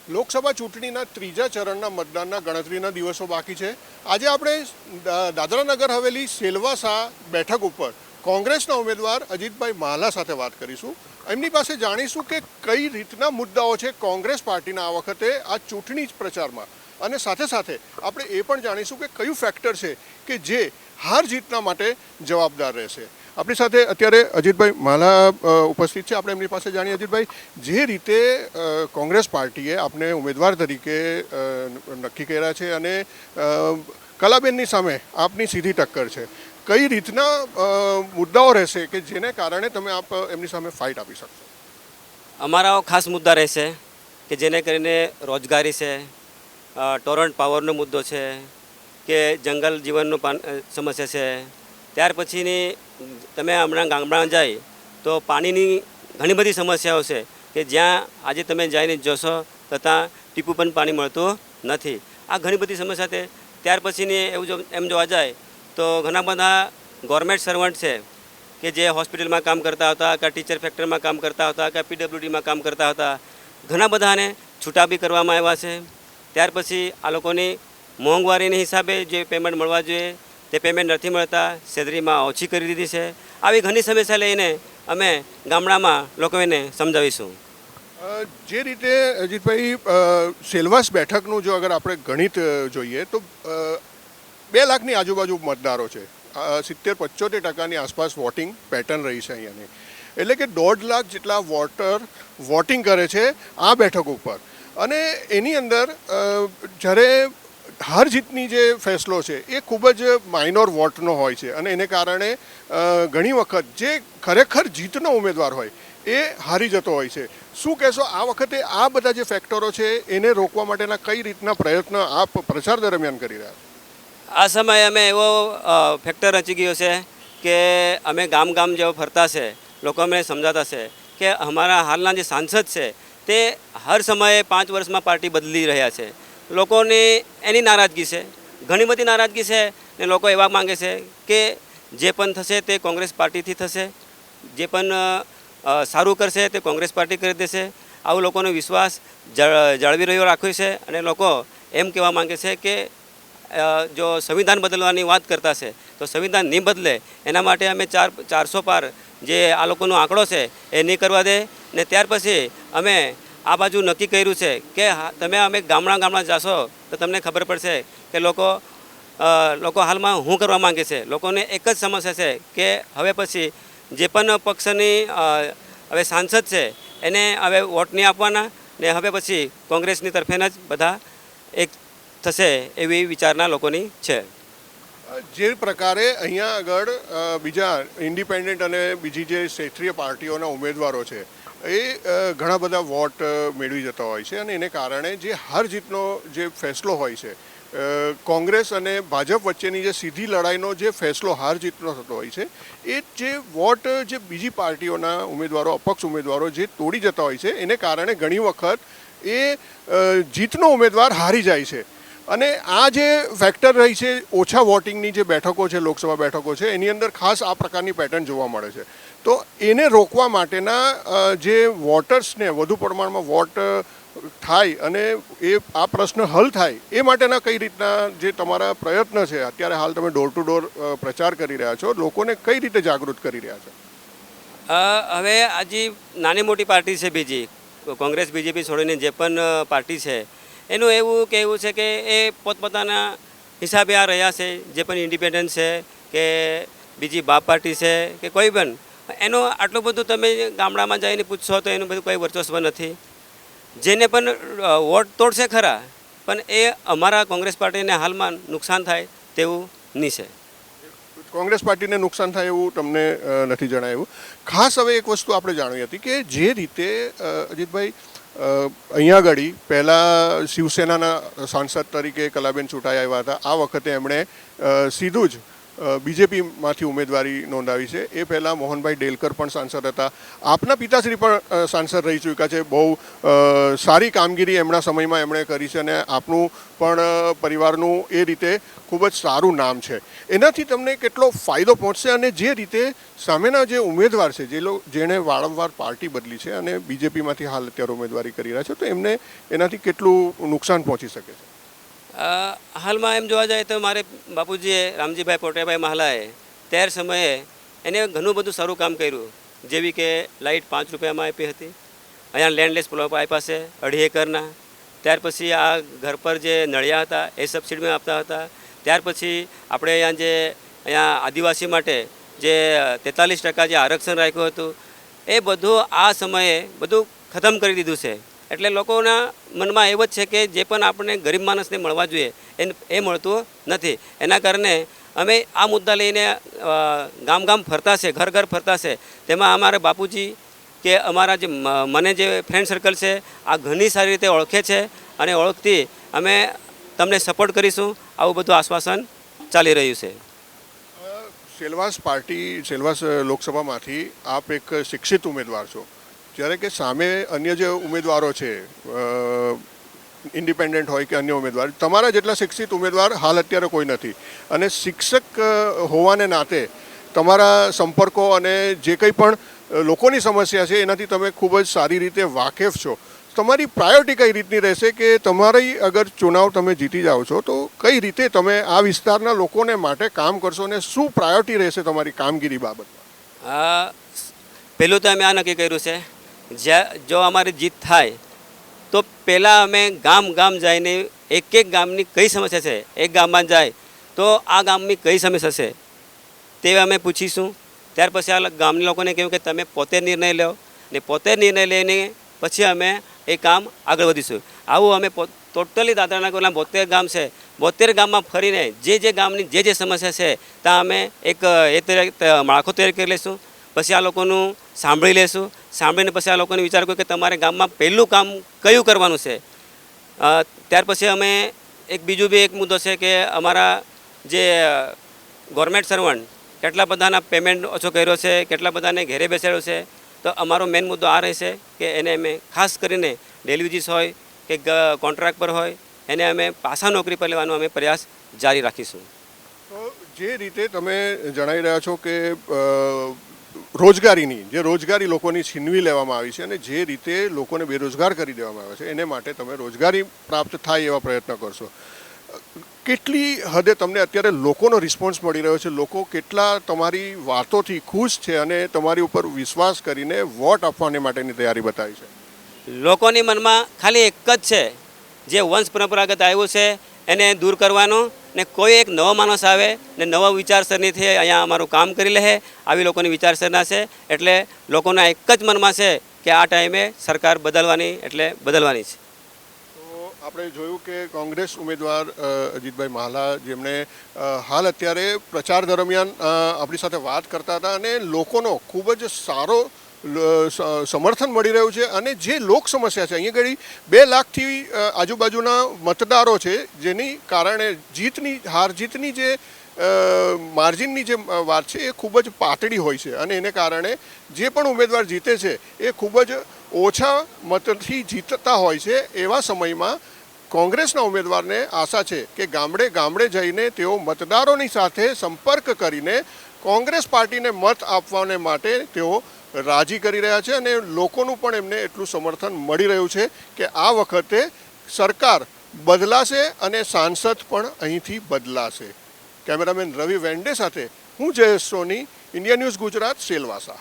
લોકસભા ચૂંટણીના ત્રીજા ચરણના મતદાનના ગણતરીના દિવસો બાકી છે. આજે આપણે દાદરા નગર હવેલી સેલવાસા બેઠક ઉપર કોંગ્રેસના ઉમેદવાર અજીતભાઈ માલા સાથે વાત કરીશું. એમની પાસે જાણીશું કે કઈ રીતના મુદ્દાઓ છે કોંગ્રેસ પાર્ટીના આ વખતે આ ચૂંટણી પ્રચારમાં, અને સાથે સાથે આપણે એ પણ જાણીશું કે કયું ફેક્ટર છે કે જે હાર જીતના માટે જવાબદાર રહેશે. આપણી સાથે અત્યારે અજીતભાઈ માલા ઉપસ્થિત છે. આપણે એમની પાસે જાણીએ. અજીતભાઈ, જે રીતે કોંગ્રેસ પાર્ટીએ આપને ઉમેદવાર તરીકે નક્કી કર્યા છે અને કલાબેનની સામે આપની સીધી ટક્કર છે, કઈ રીતના મુદ્દાઓ રહેશે કે જેને કારણે તમે આપ એમની સામે ફાઇટ આપી શકશો? અમારા ખાસ મુદ્દા રહેશે કે જેને કરીને રોજગારી છે, ટોરન્ટ પાવરનો મુદ્દો છે, કે જંગલ જીવનનો સમસ્યા છે. ત્યાર પછીની તમે હમણાં ગામડામાં જાય તો પાણીની ઘણી બધી સમસ્યાઓ છે કે જ્યાં આજે તમે જઈને જોશો તો ત્યાં ટીપું પણ પાણી મળતું નથી. આ ઘણી બધી સમસ્યા છે. ત્યાર પછીની એમ જોવા જાય તો ઘણા બધા ગવર્મેન્ટ સર્વન્ટ છે કે જે હોસ્પિટલમાં કામ કરતા હતા, કે ટીચર ફેક્ટરીમાં કામ કરતા હતા, કે પીડબ્લ્યુડીમાં કામ કરતા હતા. ઘણા બધાને છૂટા બી કરવામાં આવ્યા છે. ત્યાર પછી આ લોકોની મોંઘવારીની હિસાબે જે પેમેન્ટ મળવા જોઈએ તે પેમેન્ટ નથી મળતા, સેલરીમાં ઓછી કરી દીધી છે. આવી ઘણી સમસ્યા લઈને અમે ગામડામાં લોકોને સમજાવીશું. જે રીતે અજીતભાઈ સેલવાસ બેઠકનું જો અગર આપણે ગણિત જોઈએ તો 2 લાખની આજુબાજુ મતદારો છે. 70-75% આસપાસ વોટિંગ પેટર્ન રહી છે અહીંયાની. એટલે કે 1.5 લાખ જેટલા વોટર વોટિંગ કરે છે આ બેઠક ઉપર. અને એની અંદર જ્યારે હાર જીતની જે ફેસલો છે એ ખૂબ જ માઇનોર વોટનો હોય છે, અને એને કારણે ઘણી વખત જે ખરેખર જીતનો ઉમેદવાર હોય એ હારી જતો હોય છે. શું કહેશો આ વખતે આ બધા જે ફેક્ટરો છે એને રોકવા માટેના કઈ રીતના પ્રયત્ન આપ પ્રચાર દરમિયાન કરી રહ્યા છો? આ સમયે અમે એવો ફેક્ટર રચી ગયો છે કે અમે ગામ ગામ જેવો ફરતા છે, લોકો અમને સમજાતા છે કે અમારા હાલના જે સાંસદ છે તે હર સમયે 5 વર્ષમાં પાર્ટી બદલી રહ્યા છે. લોકોની એની નારાજગી છે, ઘણી બધી નારાજગી છે, ને લોકો એવા માંગે છે કે જે પણ થશે તે કોંગ્રેસ પાર્ટીથી થશે, જે પણ સારું કરશે તે કોંગ્રેસ પાર્ટી કરી દેશે. આવું લોકોનો વિશ્વાસ જાળવી રહ્યો રાખ્યો છે. અને લોકો એમ કહેવા માંગે છે કે જો સંવિધાન બદલવાની વાત કરતા છે તો સંવિધાન નહીં બદલે એના માટે અમે 400 પાર જે આ લોકોનો આંકડો છે એ નહીં કરવા દે. ને ત્યાર પછી અમે આ બાજુ નક્કી કર્યું છે કે તમે અમે ગામડા જાશો તો તમને ખબર પડશે કે લોકો હાલમાં શું કરવા માંગે છે. લોકોને એક જ સમસ્યા છે કે હવે પછી જે પણ પક્ષની હવે સાંસદ છે એને હવે વોટ નહીં આપવાના, ને હવે પછી કોંગ્રેસની તરફેના જ બધા એક થશે એવી વિચારના લોકોની છે. જે પ્રકારે અહીંયા આગળ બીજા ઇન્ડિપેન્ડન્ટ અને બીજી જે ક્ષેત્રીય પાર્ટીઓના ઉમેદવારો છે એ ઘણા બધા વોટ મેળવી જતા હોય છે, અને એને કારણે જે હાર જીતનો જે ફેસલો હોય છે, કોંગ્રેસ અને ભાજપ વચ્ચેની જે સીધી લડાઈનો જે ફેસલો હાર જીતનો થતો હોય છે, એ જે વોટ જે બીજી પાર્ટીઓના ઉમેદવારો, અપક્ષ ઉમેદવારો જે તોડી જતા હોય છે એને કારણે ઘણી વખત એ જીતનો ઉમેદવાર હારી જાય છે. અને આ જે ફેક્ટર રહી છે ઓછા વોટિંગની જે બેઠકો છે, લોકસભા બેઠકો છે, એની અંદર ખાસ આ પ્રકારની પેટર્ન જોવા મળે છે. તો એને રોકવા માટેના જે વોટર્સને વધુ પ્રમાણમાં વોટ થાય અને એ આ પ્રશ્ન હલ થાય એ માટેના કઈ રીતના જે તમારા પ્રયત્ન છે, અત્યારે હાલ તમે ડોર ટુ ડોર પ્રચાર કરી રહ્યા છો, લોકોને કઈ રીતે જાગૃત કરી રહ્યા છો? હવે આજે નાની મોટી પાર્ટી છે બીજી, કોંગ્રેસ બીજેપી છોડીને જે પણ પાર્ટી છે એનું એવું કહેવું છે કે એ પોતપોતાના હિસાબે આ રહ્યા છે. જે પણ ઇન્ડિપેન્ડન્ટ છે કે બીજી બાપ પાર્ટી છે કે કોઈ પણ, એનો આટલું બધું તમે ગામડામાં જઈને પૂછશો તો એનું બધું કોઈ વર્ચસ્વ નથી. જેને પણ વોટ તોડશે ખરા, પણ એ અમારા કોંગ્રેસ પાર્ટીને હાલમાં નુકસાન થાય તેવું નહીં છે. કોંગ્રેસ પાર્ટીને નુકસાન થાય એવું તમને નથી જણાયું. ખાસ હવે એક વસ્તુ આપણે જાણવી હતી કે જે રીતે અજીતભાઈ અહીંયા આગળ પહેલાં શિવસેનાના સાંસદ તરીકે કલાબેન ચૂંટાઈ આવ્યા હતા. આ વખતે એમણે સીધું જ બીજેપીમાંથી ઉમેદવારી નોંધાવી છે. એ પહેલાં મોહનભાઈ ડેલકર પણ સાંસદ હતા. આપના પિતાશ્રી પણ સાંસદ રહી ચૂક્યા છે. બહુ સારી કામગીરી એમના સમયમાં એમણે કરી છે અને આપનું પણ પરિવારનું એ રીતે ખૂબ જ સારું નામ છે. એનાથી તમને કેટલો ફાયદો પહોંચશે અને જે રીતે સામેના જે ઉમેદવાર છે જેણે વારંવાર પાર્ટી બદલી છે અને બીજેપીમાંથી હાલ અત્યારે ઉમેદવારી કરી રહ્યા છે, તો એમને એનાથી કેટલું નુકસાન પહોંચી શકે છે? હાલમાં એમ જોવા જાય તો મારે બાપુજીએ રામજીભાઈ પોટેભાઈ મહાલાએ ત્યાર સમયે એને ઘણું બધું સારું કામ કર્યું. જેવી કે લાઇટ 5 રૂપિયામાં આપી હતી, અહીંયા લેન્ડલેસ પ્લોટ આપ્યા છે 2.5 એકરના. ત્યાર પછી આ ઘર પર જે નળિયા હતા એ સબસિડીમાં આપતા હતા. ત્યાર પછી આપણે અહીંયા આદિવાસી માટે જે 43% જે આરક્ષણ રાખ્યું હતું એ બધું આ સમયે બધું ખતમ કરી દીધું છે. એટલે લોકોના મનમાં એવું જ છે કે જે પણ આપણને ગરીબ માણસને મળવા જોઈએ એ મળતું નથી. એના કારણે અમે આ મુદ્દા લઈને ગામ ગામ ફરતા છે, ઘર ઘર ફરતા છે. તેમાં અમારા બાપુજી કે અમારા જે મને જે ફ્રેન્ડ સર્કલ છે આ ઘણી સારી રીતે ઓળખે છે અને ઓળખથી અમે તમને સપોર્ટ કરીશું, આવું બધું આશ્વાસન ચાલી રહ્યું છે. સેલવાસ લોકસભામાંથી આપ એક શિક્ષિત ઉમેદવાર છો, જ્યારે કે સામે અન્ય જે ઉમેદવારો છે ઇન્ડિપેન્ડન્ટ હોય કે અન્ય ઉમેદવાર, તમારા જેટલા શિક્ષિત ઉમેદવાર હાલ અત્યારે કોઈ નથી. અને શિક્ષક હોવાને નાતે તમારા સંપર્કો અને જે કંઈ પણ લોકોની સમસ્યા છે એનાથી તમે ખૂબ જ સારી રીતે વાકેફ છો. તમારી પ્રાયોરિટી કઈ રીતની રહેશે કે તમારી અગર ચુનાવ તમે જીતી જાઓ છો તો કઈ રીતે તમે આ વિસ્તારના લોકોને માટે કામ કરશો અને શું પ્રાયોરિટી રહેશે તમારી કામગીરી બાબતમાં? પહેલું તો અમે આ નક્કી કર્યું છે, જો અમારી જીત થાય તો પહેલાં અમે ગામ ગામ જઈને એક ગામની કઈ સમસ્યા છે, એક ગામમાં જાય તો આ ગામની કઈ સમસ્યા છે તે અમે પૂછીશું. ત્યાર પછી આ ગામના લોકોને કહ્યું કે તમે પોતે નિર્ણય લો ને પોતે નિર્ણય લઈને પછી અમે એ કામ આગળ વધીશું. આવું અમે ટોટલી દાદરાનગરના 72 ગામ છે, 72 ગામમાં ફરીને જે ગામની જે સમસ્યા છે ત્યાં અમે એક માળખો તૈયાર કરી લઈશું. પછી આ લોકોનું સાંભળી લેશું, સાંભળીને પછી આ લોકોને વિચાર કર્યો કે તમારે ગામમાં પહેલું કામ કયું કરવાનું છે. ત્યાર પછી અમે બીજું બી એક મુદ્દો છે કે અમારા જે ગવર્મેન્ટ સર્વન્ટ કેટલા બધાના પેમેન્ટ ઓછો કર્યો છે, કેટલા બધાને ઘેરે બેસાડ્યો છે. તો અમારો મેઇન મુદ્દો આ રહેશે કે એને અમે ખાસ કરીને ડેલિવરીસ હોય કે કોન્ટ્રાક્ટ પર હોય એને અમે પાછા નોકરી પર લેવાનો અમે પ્રયાસ જારી રાખીશું. તો જે રીતે તમે જણાવી રહ્યા છો કે રોજગારી લોકોની છીનવી લેવામાં આવી છે અને જે રીતે લોકોને બેરોજગાર કરી દેવામાં આવે છે એને માટે તમે રોજગારી પ્રાપ્ત થાય એવા પ્રયત્ન કરશો. કેટલી હદે તમને અત્યારે લોકોનો રિસ્પોન્સ મળી રહ્યો છે? લોકો કેટલા તમારી વાતોથી ખુશ છે અને તમારી ઉપર વિશ્વાસ કરીને વોટ આપવાને માટેની તૈયારી બતાવી છે? લોકોની મનમાં ખાલી એક જ છે, જે વંશ પરંપરાગત આવ્યું છે એને દૂર કરવાનું ને કોઈ એક નવો માણસ આવે ને નવા વિચારસરણીથી અહીંયા અમારું કામ કરી લે. આવી લોકોની વિચારસરણા છે એટલે લોકોના એક જ મનમાં છે કે આ ટાઈમે સરકાર બદલવાની એટલે બદલવાની છે. આપણે જોયું કે કોંગ્રેસ ઉમેદવાર અજીતભાઈ મહાલા જેમણે હાલ અત્યારે પ્રચાર દરમિયાન આપણી સાથે વાત કરતા હતા અને લોકોનો ખૂબ જ સારો સમર્થન મળી રહ્યું છે અને જે લોક સમસ્યા છે અહીંયા ઘડી 2 લાખથી આજુબાજુના મતદારો છે જેની કારણે હાર જીતની જે માર્જિનની જે વાત છે એ ખૂબ જ પાતળી હોય છે અને એને કારણે જે પણ ઉમેદવાર જીતે છે એ ખૂબ જ ઓછા મતથી જીતતા હોય છે. એવા સમયમાં કોંગ્રેસના ઉમેદવારને આશા છે કે ગામડે ગામડે જઈને તેઓ મતદારોની સાથે સંપર્ક કરીને કોંગ્રેસ પાર્ટીને મત આપવાને માટે તેઓ રાજી કરી રહ્યા છે અને લોકોનું પણ એમને એટલું સમર્થન મળી રહ્યું છે કે આ વખતે સરકાર બદલાશે અને સાંસદ પણ અહીંથી બદલાશે. કેમેરામેન રવિ વેન્ડે સાથે હું જયેશ સોની, ઇન્ડિયા ન્યૂઝ ગુજરાત, સેલવાસા.